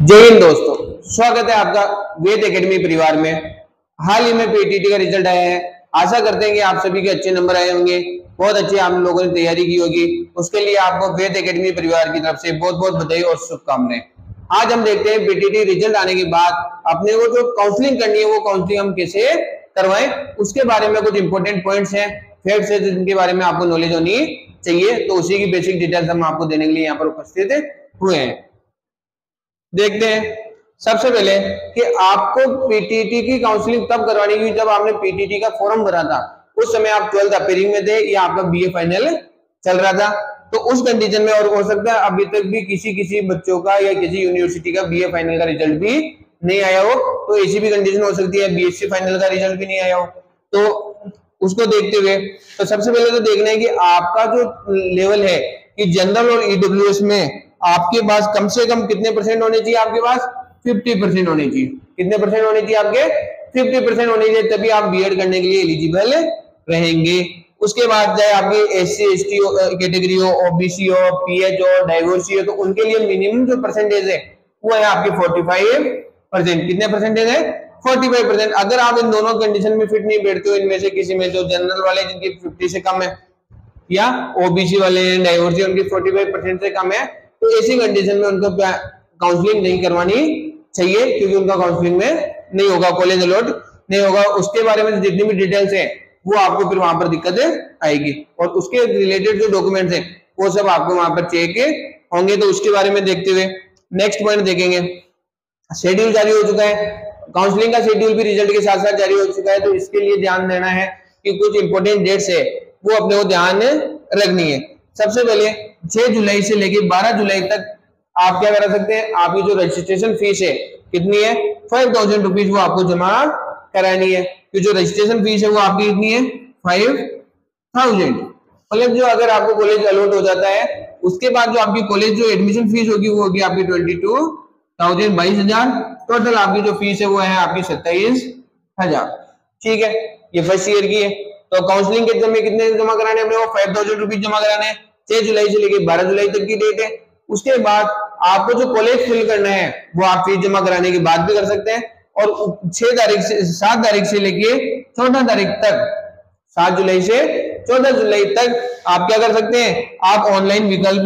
जय हिंद दोस्तों, स्वागत है आपका वेद एकेडमी परिवार में। हाल ही में पीटीटी का रिजल्ट आया है। आशा करते हैं कि आप सभी के अच्छे नंबर आए होंगे, बहुत अच्छी आप लोगों ने तैयारी की होगी। उसके लिए आपको वेद एकेडमी परिवार की तरफ से बहुत बहुत बधाई और शुभकामनाएं। आज हम देखते हैं पीटीटी रिजल्ट आने के बाद अपने को जो काउंसलिंग करनी है वो काउंसलिंग हम कैसे करवाएं, उसके बारे में कुछ इंपॉर्टेंट पॉइंट्स हैं, फैक्ट्स हैं जिनके बारे में आपको नॉलेज होनी चाहिए। तो उसी की बेसिक डिटेल्स हम आपको देने के लिए यहाँ पर उपस्थित हुए हैं। देखते हैं सबसे पहले कि आपको पीटीटी की काउंसलिंग तब करवानी हुई जब आपने पीटीटी का फॉर्म भरा था। उस समय आप 12th अपीयरिंग में थे या आपका बीए फाइनल चल रहा था, तो उस कंडीशन में, और हो सकता है अभी तक भी किसी बच्चों का या किसी यूनिवर्सिटी का बीए फाइनल का रिजल्ट भी नहीं आया हो, तो ऐसी भी कंडीशन हो सकती है बीएससी फाइनल का रिजल्ट भी नहीं आया हो। तो उसको देखते हुए तो सबसे पहले तो देखना है कि आपका जो लेवल है कि जनरल और ईडब्ल्यूएस में आपके पास कम से कम कितने परसेंट होने चाहिए। आपके पास 50% होने चाहिए। कितने परसेंट होने चाहिए? आपके 50% होने चाहिए, तभी आप बीएड करने के लिए एलिजिबल रहेंगे। उसके बाद चाहे आपकी एससी एसटी कैटेगरी हो, ओबीसी हो, पीएच हो, डाइवोर्सी हो, तो उनके लिए मिनिमम जो परसेंटेज है वो है आपकी 45%। कितने परसेंटेज है? 45%। अगर आप इन दोनों कंडीशन में फिट नहीं बैठते हो, इनमें से किसी में, जो जनरल वाले जिनकी 50 से कम है या ओबीसी वाले डाइवोर्सी उनकी 45% से कम है, तो ऐसी कंडीशन में उनको काउंसलिंग नहीं करवानी चाहिए, क्योंकि उनका काउंसलिंग में नहीं होगा, कॉलेज अलॉट नहीं होगा। उसके बारे में जितनी भी डिटेल्स है वो आपको फिर वहां पर दिक्कत आएगी, और उसके रिलेटेड जो डॉक्यूमेंट्स हैं वो सब आपको वहां पर चेक होंगे। तो उसके बारे में देखते हुए नेक्स्ट पॉइंट देखेंगे। शेड्यूल जारी हो चुका है, काउंसलिंग का शेड्यूल भी रिजल्ट के साथ साथ जारी हो चुका है, तो इसके लिए ध्यान देना है कि कुछ इंपॉर्टेंट डेट्स है वो अपने को ध्यान रखनी है। सबसे पहले 6 जुलाई से लेकर 12 जुलाई तक आप क्या करा सकते हैं, आपकी जो रजिस्ट्रेशन फीस है कितनी है? 5000 रुपीज वो आपको जमा करानी है। तो जो रजिस्ट्रेशन फीस है वो आपकी कितनी है? 5000। मतलब जो अगर आपको कॉलेज अलॉट हो जाता है उसके बाद जो आपकी कॉलेज जो एडमिशन फीस होगी वो होगी आपकी 22,000 टोटल आपकी जो फीस है वो है आपकी 27,000। ठीक है, ये फर्स्ट ईयर की है। तो काउंसलिंग के समय कितने जमा कराने अपने को? 5000 रुपीज जमा कराने हैं। 6 जुलाई से लेकर 12 जुलाई तक की डेट है। उसके बाद आपको जो कॉलेज फिल करना है वो आप फीस जमा कराने के बाद भी कर सकते हैं, और 7 तारीख से लेके 14 तारीख तक, 7 जुलाई से 14 जुलाई तक आप क्या कर सकते हैं? आप ऑनलाइन विकल्प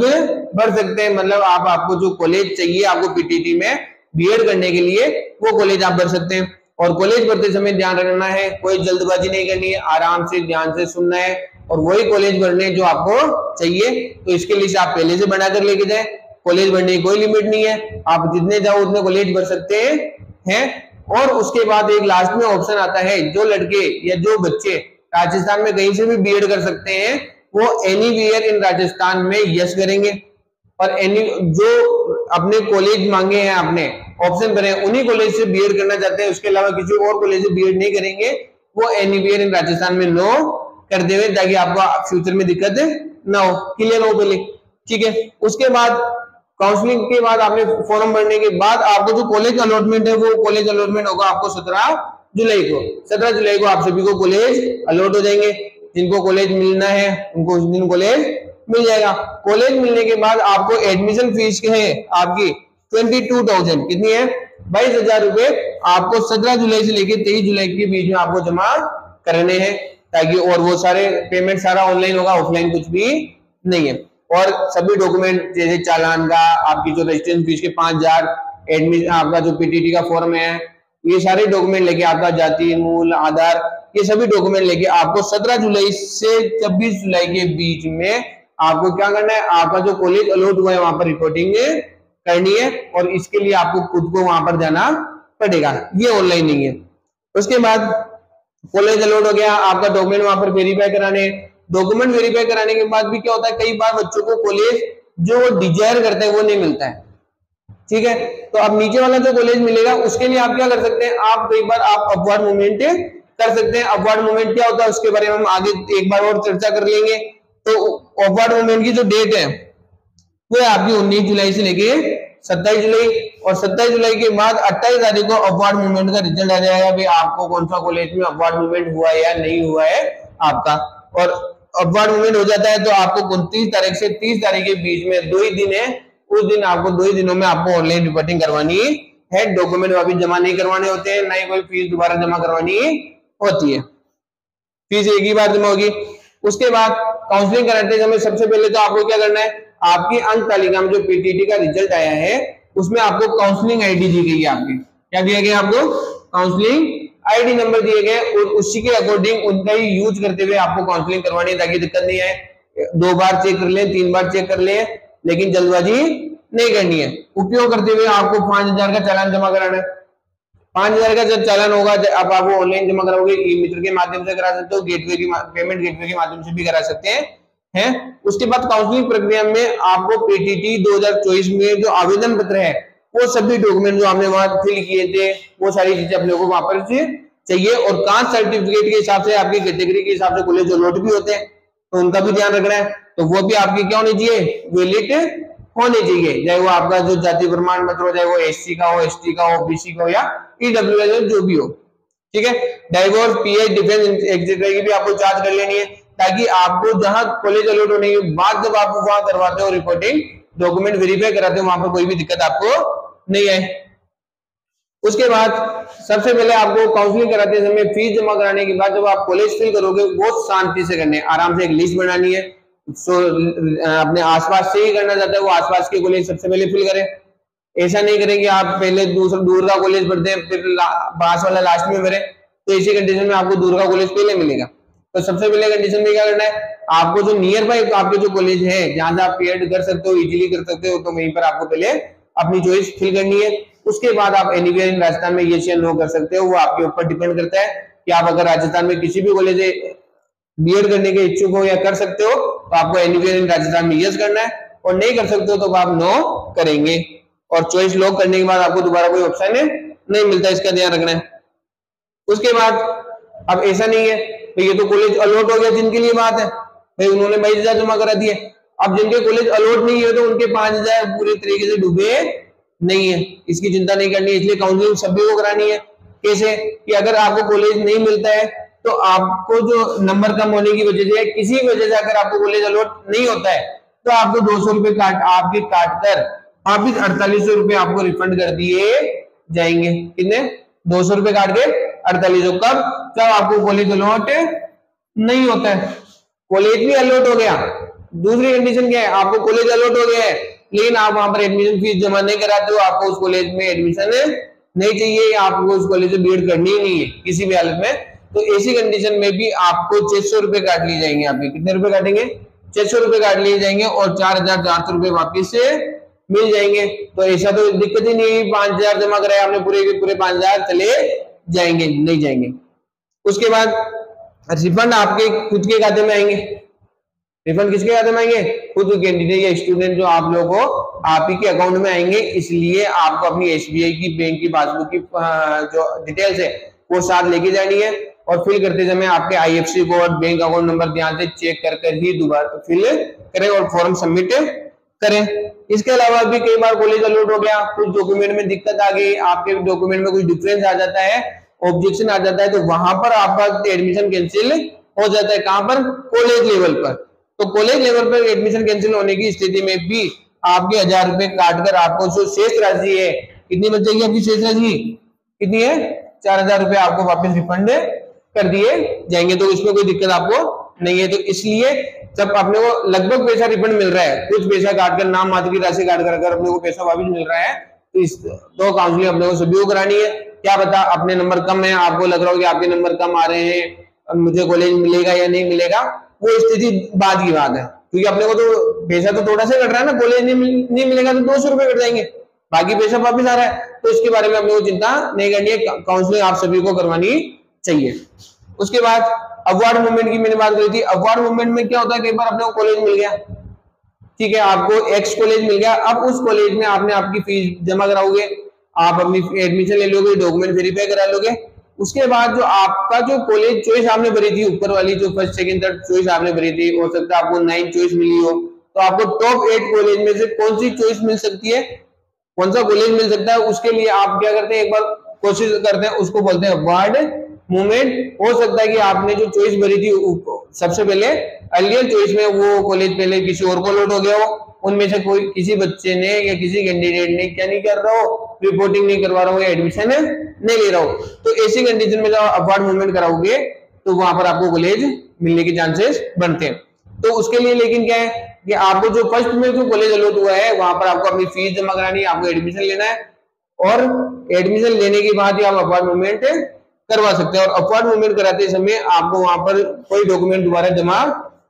भर सकते हैं। मतलब आपको जो कॉलेज चाहिए आपको पीटीटी में बीएड करने के लिए, वो कॉलेज आप भर सकते हैं। और कॉलेज भरते समय ध्यान रखना है, कोई जल्दबाजी नहीं करनी है, आराम से ध्यान से सुनना है और वही कॉलेज भरने जो आपको चाहिए। तो इसके लिए आप पहले से बनाकर लेके जाए। कॉलेज भरने की कोई लिमिट नहीं है, आप जितने जाओ उतने कॉलेज भर सकते हैं। और उसके बाद एक लास्ट में ऑप्शन आता है, जो लड़के या जो बच्चे राजस्थान में कहीं से भी बीएड कर सकते हैं वो एनीवेयर इन राजस्थान में यस करेंगे, और एनी जो अपने कॉलेज मांगे हैं, आपने ऑप्शन बने उन्हीं कॉलेज से बीएड करना चाहते हैं, उसके अलावा किसी और कॉलेज से बीएड नहीं करेंगे, वो एनीवेयर इन राजस्थान में नो कर देवे, ताकि आपको फ्यूचर में दिक्कत ना हो। क्लियर हो पहले? ठीक है। उसके बाद काउंसलिंग के बाद आपने फॉर्म भरने के बाद आपको जो कॉलेज अलॉटमेंट है वो कॉलेज अलॉटमेंट होगा आपको 17 जुलाई को। 17 जुलाई को आप सभी को कॉलेज अलॉट हो जाएंगे। जिनको कॉलेज मिलना है उनको उस दिन कॉलेज मिल जाएगा। कॉलेज मिलने के बाद आपको एडमिशन फीस है आपकी 22,000, कितनी है? 22,000 रुपए आपको 17 जुलाई से लेकर 23 जुलाई के बीच में आपको जमा करने हैं, ताकि, और वो सारे पेमेंट सारा ऑनलाइन होगा, ऑफलाइन कुछ भी नहीं है। और सभी डॉक्यूमेंट जैसे चालान का, आपकी जो रजिस्ट्रेशन फीस के 5,000, एडमिशन, आपका जो पीटीटी का फॉर्म है, ये सारे डॉक्यूमेंट लेके, आपका जाति मूल, आधार, ये सभी डॉक्यूमेंट लेके आपको 17 जुलाई से 26 जुलाई के बीच में आपको क्या करना है? आपका जो कॉलेज अलॉट हुआ है वहां पर रिपोर्टिंग करनी है, और इसके लिए आपको खुद को वहां पर जाना पड़ेगा, ये ऑनलाइन नहीं है। उसके बाद कॉलेज अलॉट हो गया, आपका डॉक्यूमेंट वहां पर वेरीफाई कराने। डॉक्यूमेंट वेरीफाई कराने के बाद भी क्या होता है, कई बार बच्चों को कॉलेज जो वो डिजायर करते हैं वो नहीं मिलता है। ठीक है, तो अब नीचे वाला जो कॉलेज मिलेगा उसके लिए आप क्या कर सकते हैं? आप कई बार आप अपवर्ड मूवमेंट कर सकते हैं। अपवर्ड मूवमेंट क्या होता है उसके बारे में हम आगे एक बार और चर्चा कर लेंगे। तो अपवर्ड मूवमेंट की जो डेट है वो है आपकी 19 जुलाई से लेके 27 जुलाई, और 27 जुलाई के बाद 28 तारीख को अपवर्ड मूवमेंट का रिजल्ट आ जाएगा कि आपको कौन सा कॉलेज में अपवर्ड मूवमेंट हुआ है या नहीं हुआ है आपका। और अपवर्ड मूवमेंट हो जाता है तो आपको 29 तारीख से 30 तारीख के बीच में 2 ही दिन है, उस दिन आपको 2 ही दिनों में आपको ऑनलाइन रिपोर्टिंग करवानी है, डॉक्यूमेंट वापस जमा नहीं करवाने होते हैं, ना ही कोई फीस दोबारा जमा करवानी होती है, फीस एक ही बार जमा होगी। उसके बाद काउंसलिंग कराते समय सबसे पहले तो आपको क्या करना है, आपकी अंक तालिका में जो पीटीटी का रिजल्ट आया है उसमें आपको काउंसलिंग आईडी दी गई है, आपकी क्या दिया गया, आपको काउंसलिंग आईडी नंबर दिए गए और उसी के अकॉर्डिंग उनका ही यूज करते हुए आपको काउंसलिंग करवानी है, ताकि दिक्कत नहीं आए। 2 बार चेक कर लें, 3 बार चेक कर लें, लेकिन जल्दबाजी नहीं करनी है। उपयोग करते हुए आपको 5000 का चालान जमा कराना है। 5000 का जब चालान होगा, अब आप ऑनलाइन जमा कराओगे, ई मित्र के माध्यम से करा सकते हो, गेटवे की पेमेंट गेटवे के माध्यम से भी करा सकते हैं। उसके बाद काउंसलिंग प्रक्रिया में आपको पीटीटी 2024 में जो आवेदन पत्र है वो सभी डॉक्यूमेंट जो आपने वहां फिल किए थे वो सारी चीजें अपने को वहां पर चाहिए। और कास्ट सर्टिफिकेट के हिसाब से आपकी कैटेगरी के हिसाब से कॉलेज अलॉट भी होते हैं, तो उनका भी ध्यान रखना है, तो वो भी आपकी क्या होनी चाहिए, वैलिड होने चाहिए, चाहे वो आपका जो जाति प्रमाण पत्र हो, चाहे वो एससी का हो, एसटी का हो, बीसी का हो या ईडब्ल्यूएस जो भी हो, ठीक है। डाइवोर्स, पीएच, डिफेंस एक्सेट्रा की भी आपको जांच कर लेनी है, ताकि आपको जहां कॉलेज अलॉट होने के बाद जब आप वहां करवाते हो रिपोर्टिंग, डॉक्यूमेंट वेरीफाई कराते हो, वहां पर कोई भी दिक्कत आपको नहीं आए। उसके बाद सबसे पहले आपको काउंसलिंग कराते समय फीस जमा कराने के बाद जब आप कॉलेज फिल करोगे बहुत शांति से करने, आराम से एक लिस्ट बनानी है। अपने आसपास से ही करना चाहता है वो आसपास के कॉलेज सबसे पहले फिल करें। ऐसा नहीं करेंगे आप पहले दूर का कॉलेज पढ़ते हैं फिर पास वाला लास्ट में भरे, तो इसी कंडीशन में आपको दूर का कॉलेज पहले मिलेगा। तो सबसे पहले कंडीशन में क्या करना है, आपको जो नियर बाय आपके जो कॉलेज है जहां से आप पीएड कर सकते हो, इजीली कर सकते हो, तो वहीं पर आपको पहले अपनी चॉइस फिल करनी है। उसके बाद आप एनीवेयर इन राजस्थान में यस या नो कर सकते हो, वो आपके ऊपर डिपेंड करता है कि आप अगर राजस्थान में किसी भी कॉलेज बीएड करने के इच्छुक हो या कर सकते हो तो आपको एनीवेयर इन राजस्थान में यस करना है, और नहीं कर सकते हो तो आप नो करेंगे, और चॉइस लॉक करने के बाद आपको दोबारा कोई ऑप्शन नहीं मिलता, इसका ध्यान रखना है। उसके बाद अब ऐसा नहीं है तो ये तो कॉलेज अलॉट हो गया जिनके लिए बात है, भाई उन्होंने 22,000 जमा करा दिए। अब जिनके कॉलेज अलॉट नहीं है तो उनके 5,000 पूरे तरीके से डूबे नहीं है, इसकी चिंता नहीं करनी है। इसलिए काउंसलिंग सभी को करानी है। कैसे कि अगर आपको कॉलेज नहीं मिलता है तो आपको जो नंबर कम होने की वजह से, किसी वजह से अगर आपको कॉलेज अलॉट नहीं होता है तो आपको 200 रुपए काट कर वापिस 4800 रुपए आपको रिफंड कर दिए जाएंगे। कितने, 200 रुपए काट के 4800। कब, जब आपको कॉलेज अलॉट नहीं होता है। कॉलेज भी अलॉट हो गया, दूसरी कंडीशन क्या है, आपको कॉलेज अलॉट हो गया है लेकिन आप वहां पर एडमिशन फीस जमा नहीं कराते हो, आपको उस कॉलेज में एडमिशन नहीं चाहिए, आपको उस कॉलेज से बीएड करनी ही नहीं है किसी भी हालत में, तो ऐसी कंडीशन में भी आपको 600 रुपए काट लिए जाएंगे। आपके कितने रुपए काटेंगे, 600 रुपए काट लिए जाएंगे और 4,400 रुपए वापिस से मिल जाएंगे। तो ऐसा तो दिक्कत ही नहीं, 5,000 जमा कराए आपने, पूरे 5,000 चले जाएंगे, नहीं जाएंगे। उसके बाद रिफंड आपके खुद के खाते में आएंगे। रिफंड किसके खाते में आएंगे, खुद कैंडिडेट या स्टूडेंट जो आप लोगों को आप ही के अकाउंट में आएंगे। इसलिए आपको अपनी एसबीआई की बैंक की पासबुक की जो डिटेल्स है वो साथ लेके जानी है, और फिल करते समय आपके IFSC code, bank account number ध्यान से चेक कर ही दोबारा फिल करें और फॉर्म सबमिट करें। इसके अलावा भी कई बार कॉलेज अलॉट हो गया, कुछ डॉक्यूमेंट में दिक्कत आ गई, आपके डॉक्यूमेंट में कुछ डिफरेंस आ जाता है, ऑब्जेक्शन आ जाता है, तो वहां पर आपका एडमिशन कैंसिल हो जाता है। कहां पर, कॉलेज लेवल पर। तो कॉलेज लेवल पर एडमिशन कैंसिल होने की स्थिति में भी आपके 1,000 रुपए काटकर आपको जो शेष राशि है, कितनी बच जाएगी आपकी शेष राशि, कितनी है, 4,000 रुपए आपको वापस रिफंड कर दिए जाएंगे। तो इसमें कोई दिक्कत आपको नहीं है। तो इसलिए जब अपने को लगभग पैसा रिफंड मिल रहा है, कुछ पैसा काटकर, नाम मात्र की राशि काटकर अगर अपने को पैसा वापस मिल रहा है, तो इस तो काउंसलिंग अपने को सभी को करानी है। क्या पता अपने नंबर कम है, आपको लग रहा हो कि आपके नंबर कम आ रहे हैं, मुझे कॉलेज मिलेगा या नहीं मिलेगा, वो स्थिति बाद की बात है, क्योंकि अपने को तो पैसा तो थोड़ा सा कट रहा है ना, कॉलेज नहीं मिलेगा तो 200 रुपए कट जाएंगे, बाकी पैसा वापिस आ रहा है। तो इसके बारे में अपने को चिंता नहीं करनी है, काउंसलिंग आप सभी को करवानी चाहिए। उसके बाद अपवार्ड मूवमेंट की मैंने बात करी थी। अपवार्ड मूवमेंट में क्या होता है, कई बार अपने को कॉलेज मिल गया, ठीक है, आपको एक्स कॉलेज मिल गया, अब उस कॉलेज में आपने आपकी फीस जमा कराओगे, आप अपनी एडमिशन ले लोगे, डॉक्यूमेंट वेरीफाई करा लोगे। उसके बाद जो आपका जो कॉलेज चॉइस आपने भरी थी, ऊपर वाली जो फर्स्ट सेकंड थर्ड चॉइस आपने भरी थी, हो सकता है आपको 9 चॉइस मिली हो, तो आपको टॉप 8 कॉलेज में से कौन सी चॉइस मिल सकती है, कौन सा कॉलेज मिल सकता है, उसके लिए आप क्या करते हैं, एक बार कोशिश करते हैं, उसको बोलते हैं अपवार्ड मूवमेंट। हो सकता है कि आपने जो चॉइस भरी थी सबसे पहले अर्लियर चॉइस में वो कॉलेज पहले किसी और को अलॉट हो गया हो, उनमें से कोई किसी बच्चे ने या किसी कैंडिडेट ने क्या नहीं कर रहा हो, रिपोर्टिंग नहीं करवा रहा हो या एडमिशन नहीं ले रहा हो, तो ऐसी कंडीशन में जब अपवर्ड मूवमेंट कराओगे तो वहां पर आपको कॉलेज मिलने के चांसेस बनते हैं। तो उसके लिए लेकिन क्या है कि आपको जो फर्स्ट में जो कॉलेज अलॉट हुआ है वहां पर आपको अपनी फीस जमा करानी है, आपको एडमिशन लेना है और एडमिशन लेने के बाद ही आप अपवर्ड मूवमेंट करवा सकते हैं। और अपवर्ड मूवमेंट कराते समय आपको वहां पर कोई डॉक्यूमेंट दोबारा जमा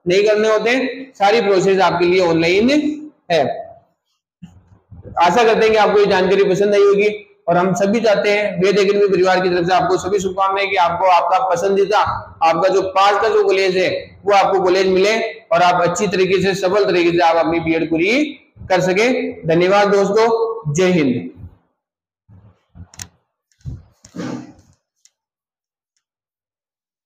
नहीं करने होते, सारी प्रोसेस आपके लिए ऑनलाइन है। आशा करते हैं कि आपको ये जानकारी पसंद आई होगी और हम सभी चाहते हैं वेद एकेडमी परिवार की तरफ से आपको सभी शुभकामनाएं कि आपको आपका पसंदीदा आपका जो पास का जो कॉलेज है वो आपको कॉलेज मिले और आप अच्छी तरीके से सफल तरीके से आप अपनी बीएड पूरी कर सके। धन्यवाद दोस्तों, जय हिंद।